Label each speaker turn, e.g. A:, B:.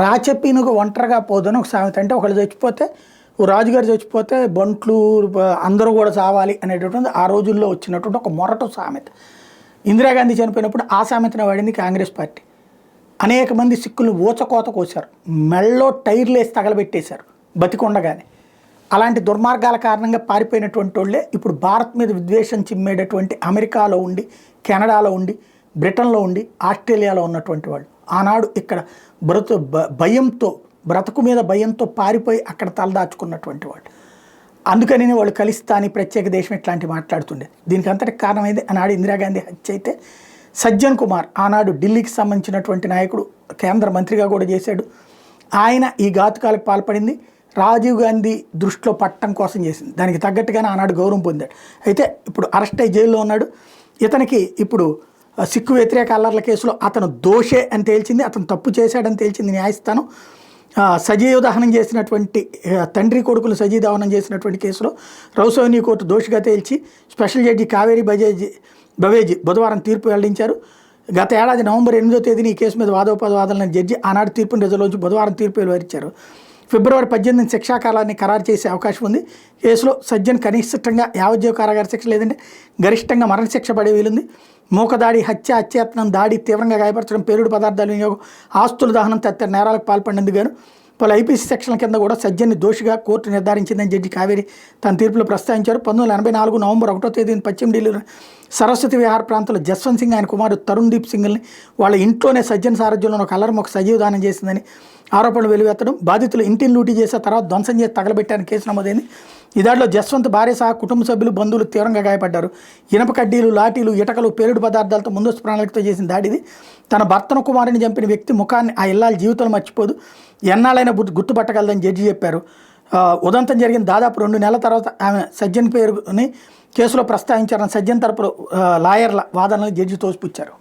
A: రాచపీనుగు ఒంటరిగా పోదని ఒక సామెత. అంటే ఒకళ్ళు చచ్చిపోతే, ఓ రాజుగారు చచ్చిపోతే బంట్లు అందరూ కూడా చావాలి అనేటటువంటి ఆ రోజుల్లో వచ్చినటువంటి ఒక మొరటు సామెత. ఇందిరాగాంధీ చనిపోయినప్పుడు ఆ సామెతను వాడింది కాంగ్రెస్ పార్టీ. అనేక మంది సిక్కులను ఊచకోత కోశారు, మెళ్ళో టైర్లు వేసి తగలబెట్టేశారు బతికొండగానే. అలాంటి దుర్మార్గాల కారణంగా పారిపోయినటువంటి వాళ్ళే ఇప్పుడు భారత్ మీద విద్వేషం చిమ్మేటటువంటి అమెరికాలో ఉండి, కెనడాలో ఉండి, బ్రిటన్లో ఉండి, ఆస్ట్రేలియాలో ఉన్నటువంటి వాళ్ళు ఆనాడు ఇక్కడ భయంతో, బ్రతుకు మీద భయంతో పారిపోయి అక్కడ తలదాచుకున్నటువంటి వాళ్ళు. అందుకని వాళ్ళు ఖలిస్తానీ ప్రత్యేక దేశం ఇట్లాంటి మాట్లాడుతుండే. దీనికి అంతటి కారణమైంది ఆనాడు ఇందిరాగాంధీ హత్య అయితే, సజ్జన్ కుమార్ ఆనాడు ఢిల్లీకి సంబంధించినటువంటి నాయకుడు, కేంద్ర మంత్రిగా కూడా చేశాడు. ఆయన ఈ ఘాతుకాలకు పాల్పడింది రాజీవ్ గాంధీ దృష్టిలో పట్టడం కోసం చేసింది. దానికి తగ్గట్టుగానే ఆనాడు గౌరవం పొందాడు. అయితే ఇప్పుడు అరెస్ట్ అయ్యి జైల్లో ఉన్నాడు. ఇతనికి ఇప్పుడు సిక్కు వ్యతిరేక అల్లర్ల కేసులో అతను దోషే అని తేల్చింది, అతను తప్పు చేశాడని తేల్చింది న్యాయస్థానం. సజీవ దహనం చేసినటువంటి తండ్రి కొడుకులు సజీవ దహనం చేసినటువంటి కేసులో రౌసోని కోర్టు దోషిగా తేల్చి స్పెషల్ జడ్జి కావేరీ బవేజీ బుధవారం తీర్పు వెల్లడించారు. గత ఏడాది నవంబర్ 8వ తేదీని ఈ కేసు మీద వాదోపవాదాలను జడ్జి ఆనాడు తీర్పును రిజర్వ్ బుధవారం తీర్పు వెలువరించారు. ఫిబ్రవరి 18 శిక్షాకాలాన్ని ఖరారు చేసే అవకాశం ఉంది. కేసులో సజ్జన్ కనిష్టంగా యావజ్జీవ కారాగార శిక్ష లేదంటే గరిష్టంగా మరణశిక్ష పడే వీలుంది. మూకదాడి, హత్య, అత్యయత్నం, దాడి, తీవ్రంగా గాయపరచడం, పేలుడు పదార్థాల వినియోగం, ఆస్తుల దహనం తదితర నేరాలకు పాల్పడినందుకు గాను పలు ఐపీసీ సెక్షన్ల కింద కూడా సజ్జన్ని దోషిగా కోర్టు నిర్ధారించిందని జడ్జి కావేరి తన తీర్పులో ప్రస్తావించారు. 1984 నవంబర్ 1వ తేదీన పశ్చిమ ఢిల్లీలో సరస్వతి విహార ప్రాంతంలో జస్వంత్ సింగ్ ఆయన కుమారుడు తరుణ్ దీప్ సింగ్ని వాళ్ళ ఇంట్లోనే సజ్జన్ సారథ్యంలో ఒక అల్లరం ఒక సజీవ దానం చేసిందని ఆరోపణలు వెలువెత్తడం, బాధితులు ఇంటిని లూటీ చేసిన తర్వాత ధ్వంసం చేసి తగలబెట్టారని కేసు నమోదైంది. ఈ దాడిలో జస్వంత్ భార్య సహా కుటుంబ సభ్యులు, బంధువులు తీవ్రంగా గాయపడ్డారు. ఇనప కడ్డీలు, లాఠీలు, ఇటకలు, పేలుడు పదార్థాలతో ముందస్తు ప్రణాళికతో చేసిన దాడిది. తన భర్తను కుమారుని చంపిన వ్యక్తి ముఖాన్ని ఆ ఇల్లాల జీవితంలో మర్చిపోదు, ఎన్నాళ్ళైనా గుర్తుపట్టగలదని జడ్జి చెప్పారు. ఉదంతం జరిగిన దాదాపు 2 నెలల తర్వాత ఆమె సజ్జన్ పేరుని కేసులో ప్రస్తావించారని సజ్జన్ తరపున లాయర్ల వాదనలు జడ్జి తోసిపుచ్చారు.